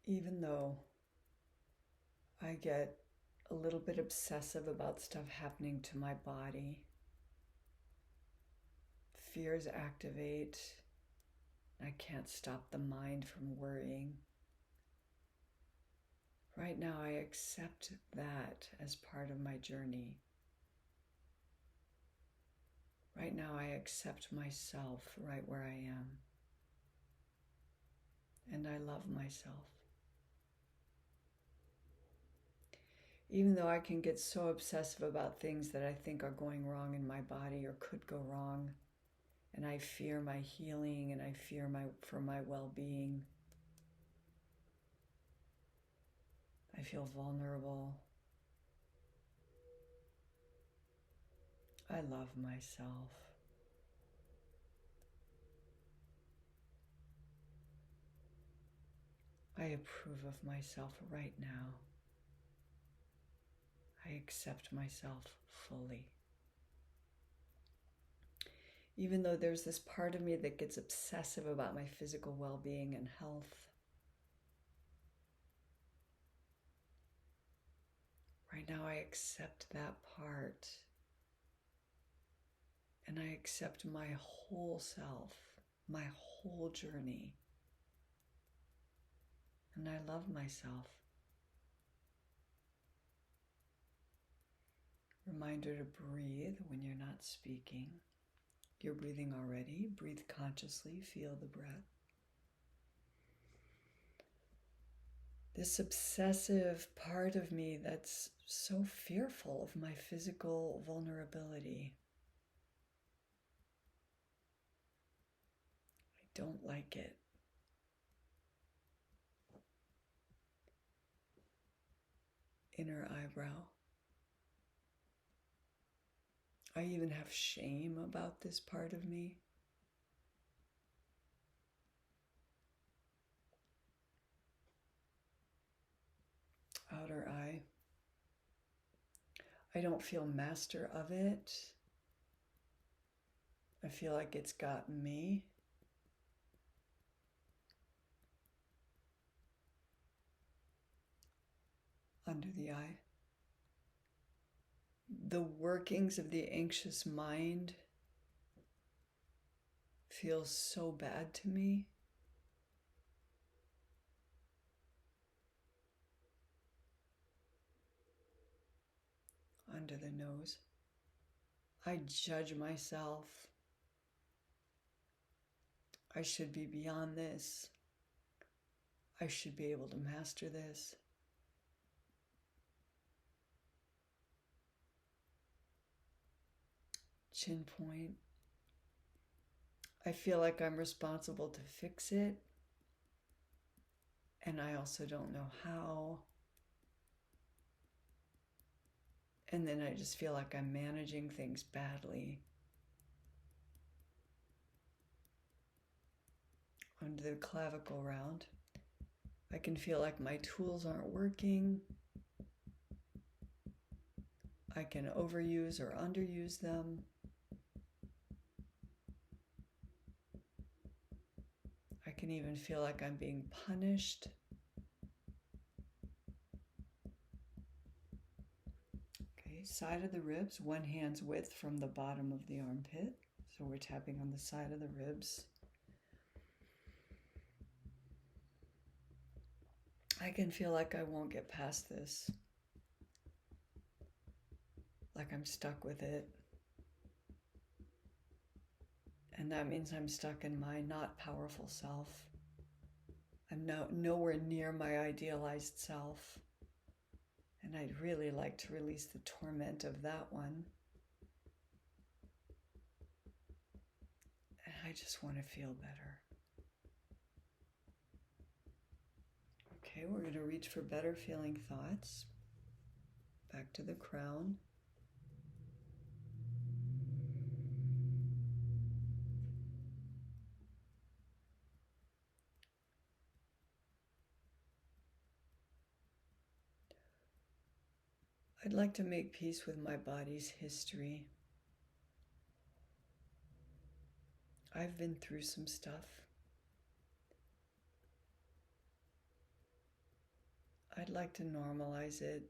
Even though I get a little bit obsessive about stuff happening to my body, fears activate, I can't stop the mind from worrying. Right now, I accept that as part of my journey. Right now, I accept myself right where I am. And I love myself. Even though I can get so obsessive about things that I think are going wrong in my body or could go wrong, and I fear my healing and I fear for my well-being, I feel vulnerable. I love myself. I approve of myself right now. I accept myself fully. Even though there's this part of me that gets obsessive about my physical well-being and health, right now I accept that part. And I accept my whole self, my whole journey. And I love myself. Reminder to breathe when you're not speaking. You're breathing already. Breathe consciously. Feel the breath. This obsessive part of me that's so fearful of my physical vulnerability. I don't like it. Inner eyebrow. I even have shame about this part of me. Outer eye. I don't feel master of it. I feel like it's got me. Under the eye. The workings of the anxious mind feel so bad to me. Under the nose. I judge myself. I should be beyond this. I should be able to master this. Chin point. I feel like I'm responsible to fix it, and I also don't know how. And then I just feel like I'm managing things badly. Under the clavicle round, I can feel like my tools aren't working. I can overuse or underuse them. I can even feel like I'm being punished. Okay, side of the ribs, one hand's width from the bottom of the armpit. So we're tapping on the side of the ribs. I can feel like I won't get past this. Like I'm stuck with it. And that means I'm stuck in my not powerful self. I'm nowhere near my idealized self. And I'd really like to release the torment of that one. And I just want to feel better. Okay, we're going to reach for better feeling thoughts. Back to the crown. I'd like to make peace with my body's history. I've been through some stuff. like to normalize it.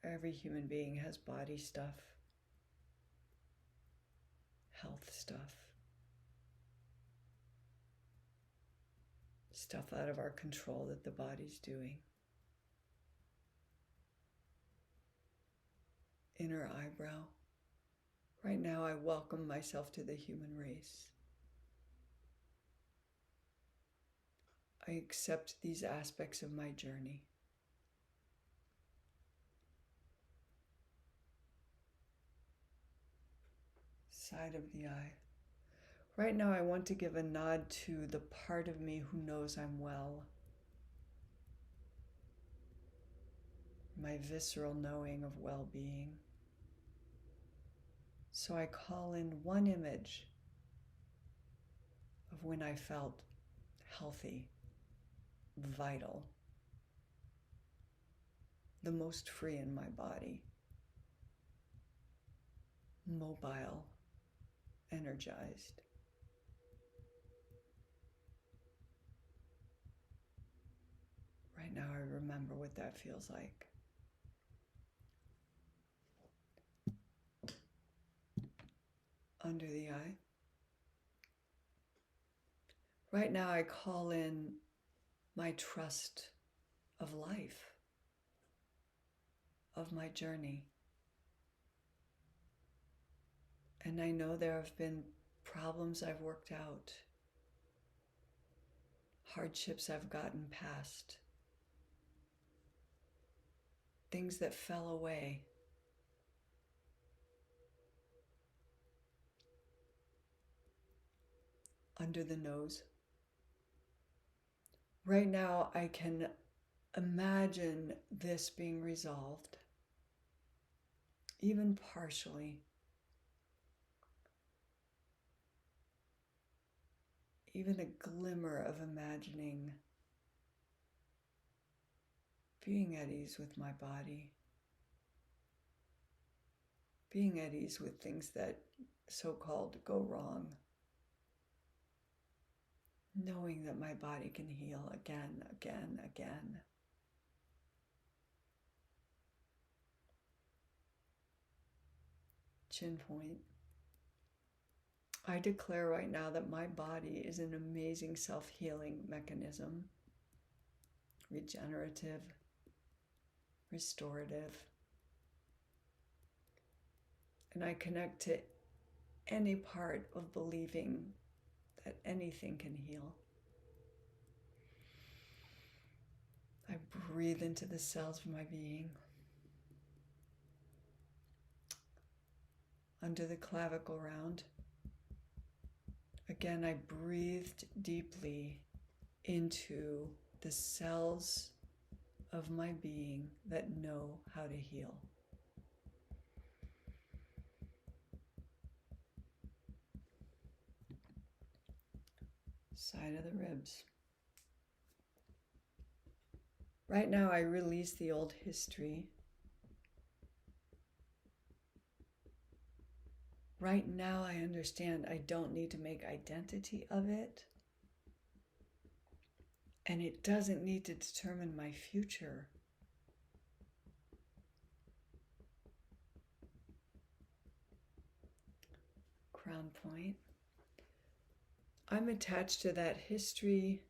Every human being has body stuff, health stuff, stuff out of our control that the body's doing. Inner eyebrow. Right now, I welcome myself to the human race. I accept these aspects of my journey. Side of the eye. Right now, I want to give a nod to the part of me who knows I'm well. My visceral knowing of well-being. So I call in one image of when I felt healthy, vital, the most free in my body, mobile, energized. Right now, I remember what that feels like. Under the eye. Right now, I call in my trust of life, of my journey. And I know there have been problems I've worked out, hardships I've gotten past, things that fell away. Under the nose. Right now, I can imagine this being resolved, even partially. Even a glimmer of imagining being at ease with my body, being at ease with things that so-called go wrong, knowing that my body can heal again, again, again. Chin point. I declare right now that my body is an amazing self-healing mechanism, regenerative, restorative. And I connect to any part of believing that anything can heal. I breathe into the cells of my being. Under the clavicle round. Again, I breathed deeply into the cells of my being that know how to heal. Side of the ribs. Right now, I release the old history. Right now, I understand I don't need to make identity of it. And it doesn't need to determine my future. Crown point. I'm attached to that history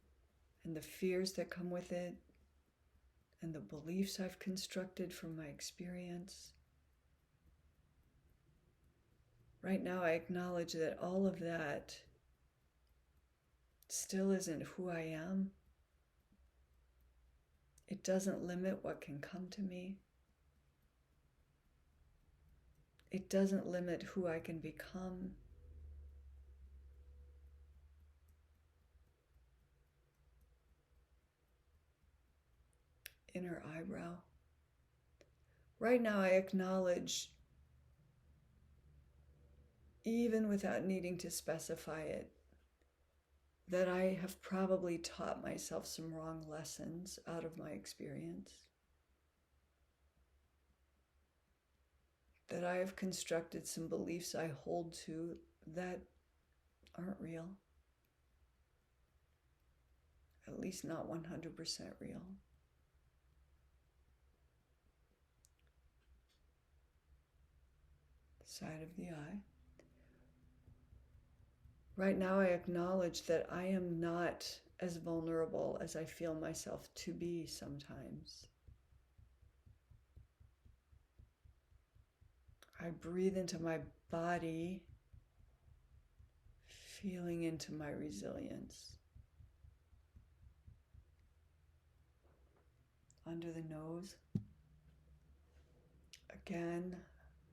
and the fears that come with it and the beliefs I've constructed from my experience. Right now, I acknowledge that all of that still isn't who I am. It doesn't limit what can come to me. It doesn't limit who I can become. Inner eyebrow. Right now, I acknowledge, even without needing to specify it, that I have probably taught myself some wrong lessons out of my experience. That I have constructed some beliefs I hold to that aren't real. At least not 100% real. side of the eye. Right now, I acknowledge that I am not as vulnerable as I feel myself to be sometimes. I breathe into my body, feeling into my resilience. Under the nose. Again,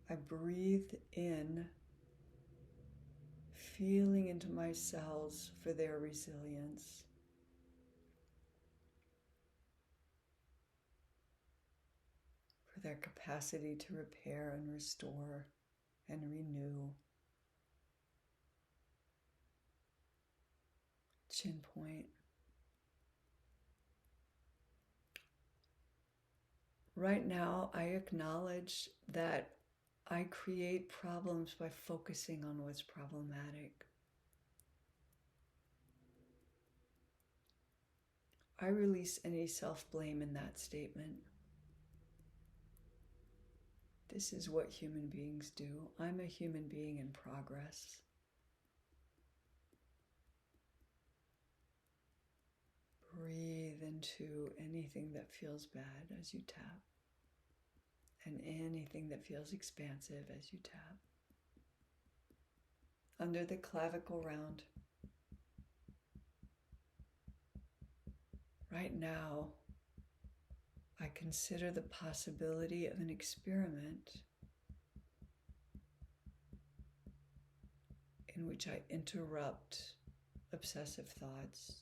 I breathe in, feeling into my cells for their resilience. For their capacity to repair and restore and renew. Chin point. Right now, I acknowledge that I create problems by focusing on what's problematic. I release any self-blame in that statement. This is what human beings do. I'm a human being in progress. Breathe into anything that feels bad as you tap, and anything that feels expansive as you tap. Under the clavicle round. Right now, I consider the possibility of an experiment in which I interrupt obsessive thoughts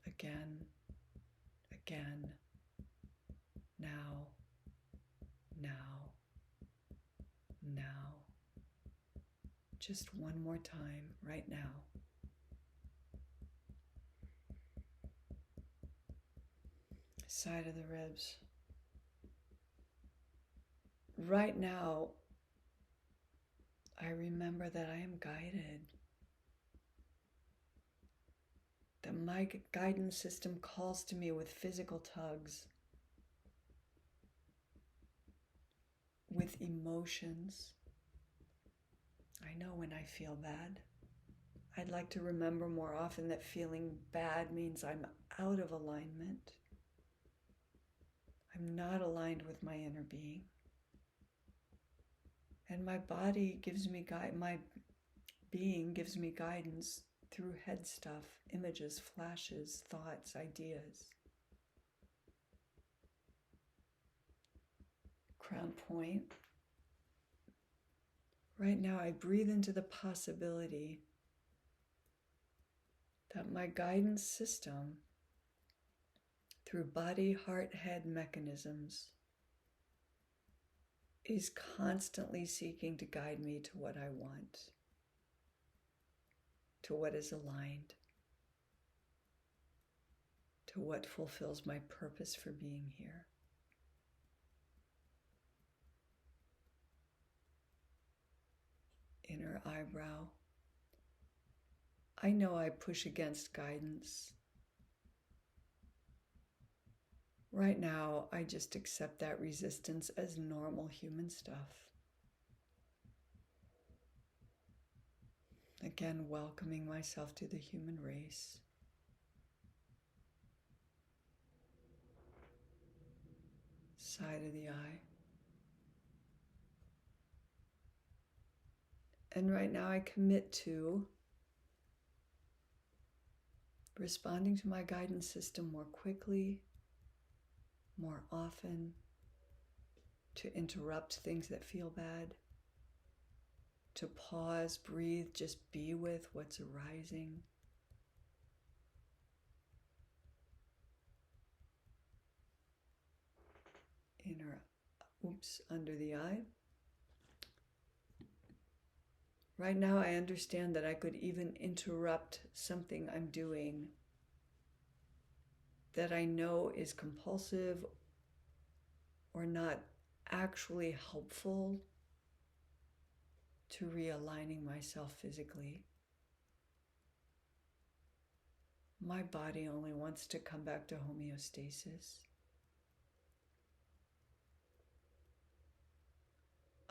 again, again, now, now, now. Just one more time, right now. Side of the ribs. Right now, I remember that I am guided. That my guidance system calls to me with physical tugs, with emotions. I know when I feel bad. I'd like to remember more often that feeling bad means I'm out of alignment. I'm not aligned with my inner being. And my body gives me my being gives me guidance through head stuff, images, flashes, thoughts, ideas. Crown point. Right now, I breathe into the possibility that my guidance system, through body, heart, head mechanisms, is constantly seeking to guide me to what I want, to what is aligned, to what fulfills my purpose for being here. Inner eyebrow. I know I push against guidance. Right now, I just accept that resistance as normal human stuff. Again, welcoming myself to the human race. Side of the eye. And right now I commit to responding to my guidance system more quickly, more often, to interrupt things that feel bad, to pause, breathe, just be with what's arising. Under the eye. Right now I understand that I could even interrupt something I'm doing that I know is compulsive or not actually helpful to realigning myself physically. My body only wants to come back to homeostasis.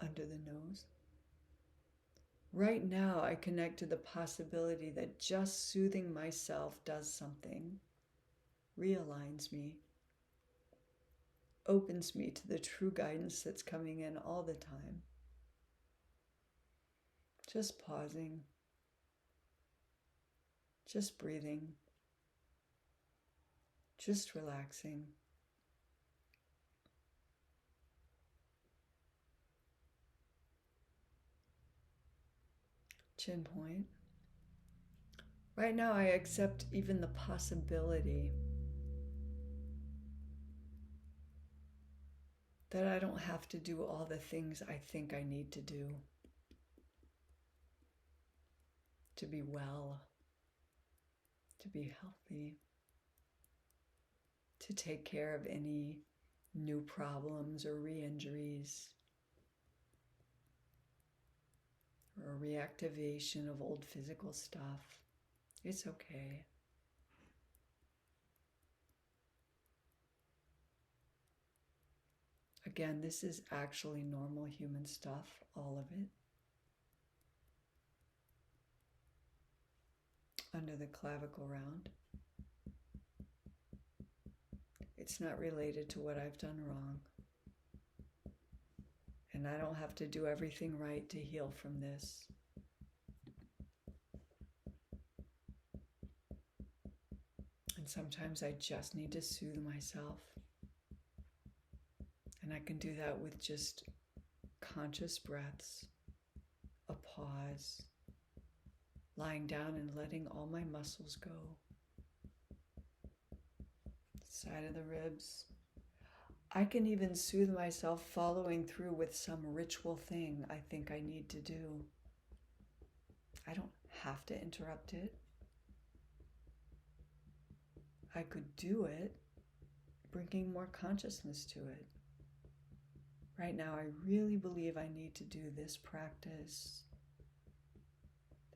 under the nose. Right now, I connect to the possibility that just soothing myself does something, realigns me, opens me to the true guidance that's coming in all the time. Just pausing, just breathing, just relaxing. Chin point. Right now, I accept even the possibility that I don't have to do all the things I think I need to do to be well, to be healthy, to take care of any new problems or re-injuries or a reactivation of old physical stuff. It's okay. Again, this is actually normal human stuff, all of it. Under the clavicle round. It's not related to what I've done wrong. And I don't have to do everything right to heal from this. And sometimes I just need to soothe myself. And I can do that with just conscious breaths, a pause, lying down and letting all my muscles go. Side of the ribs. I can even soothe myself following through with some ritual thing I think I need to do. I don't have to interrupt it. I could do it, bringing more consciousness to it. Right now, I really believe I need to do this practice,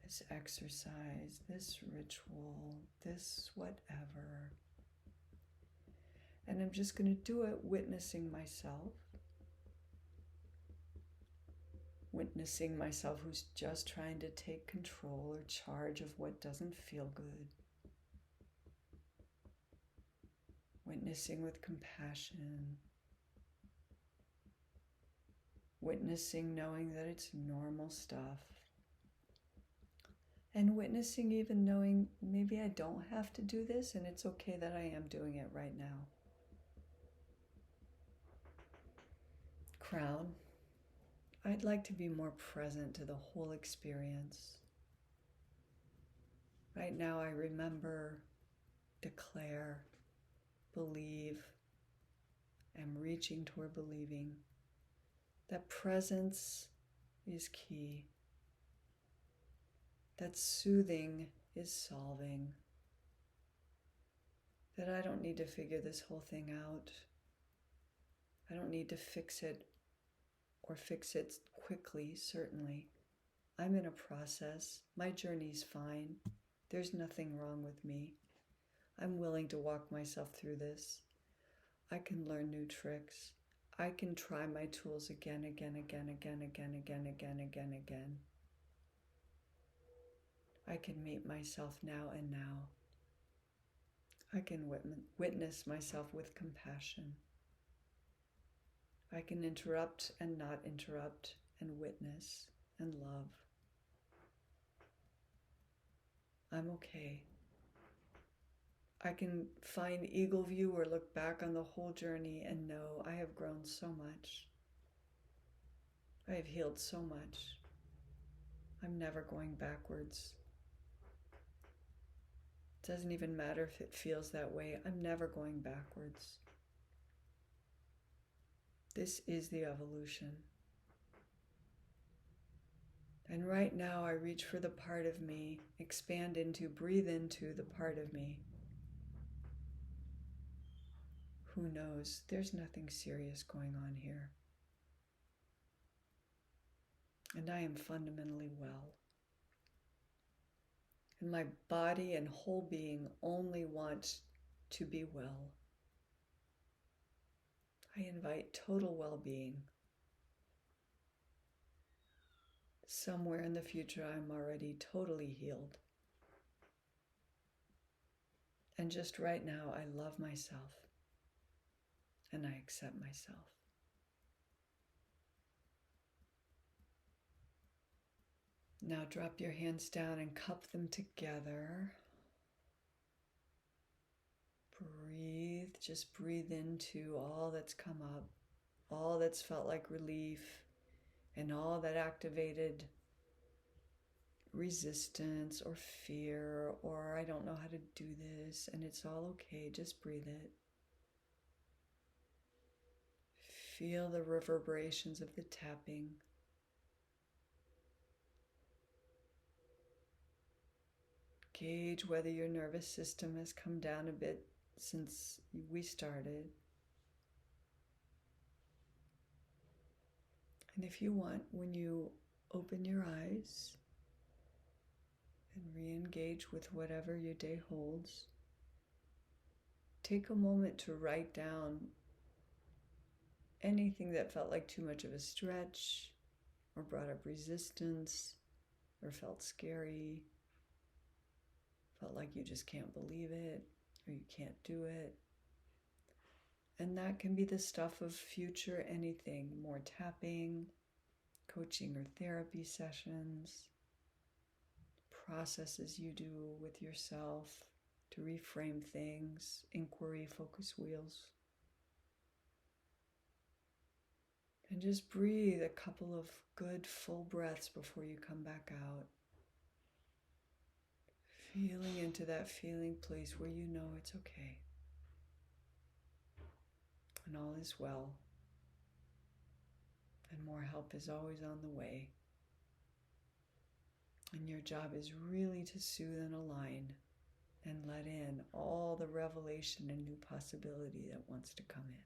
this exercise, this ritual, this whatever. And I'm just going to do it witnessing myself. Witnessing myself who's just trying to take control or charge of what doesn't feel good. Witnessing with compassion. Witnessing knowing that it's normal stuff. And witnessing even knowing maybe I don't have to do this and it's okay that I am doing it right now. Crown. I'd like to be more present to the whole experience. Right now I remember, declare, believe, am reaching toward believing that presence is key, that soothing is solving, that I don't need to figure this whole thing out. I don't need to fix it or fix it quickly, certainly. I'm in a process. My journey's fine. There's nothing wrong with me. I'm willing to walk myself through this. I can learn new tricks. I can try my tools again. I can meet myself now and now. I can witness myself with compassion. I can interrupt and not interrupt and witness and love. I'm okay. I can find eagle view or look back on the whole journey and know I have grown so much. I have healed so much. I'm never going backwards. It doesn't even matter if it feels that way. I'm never going backwards. This is the evolution. And right now I reach for the part of me, expand into, breathe into the part of me. Who knows? There's nothing serious going on here. And I am fundamentally well. And my body and whole being only want to be well. I invite total well-being. somewhere in the future I'm already totally healed. And just right now, I love myself and I accept myself. Now drop your hands down and cup them together. Breathe, just breathe into all that's come up, all that's felt like relief, and all that activated resistance or fear, or I don't know how to do this, and it's all okay, just breathe it. Feel the reverberations of the tapping. Gauge whether your nervous system has come down a bit since we started. And if you want, when you open your eyes and re-engage with whatever your day holds, take a moment to write down anything that felt like too much of a stretch, or brought up resistance, or felt scary, felt like you just can't believe it, or you can't do it. And that can be the stuff of future anything, more tapping, coaching or therapy sessions, processes you do with yourself to reframe things, inquiry focus wheels. And just breathe a couple of good full breaths before you come back out. Feeling into that feeling place where you know it's okay. And all is well. And more help is always on the way. And your job is really to soothe and align and let in all the revelation and new possibility that wants to come in.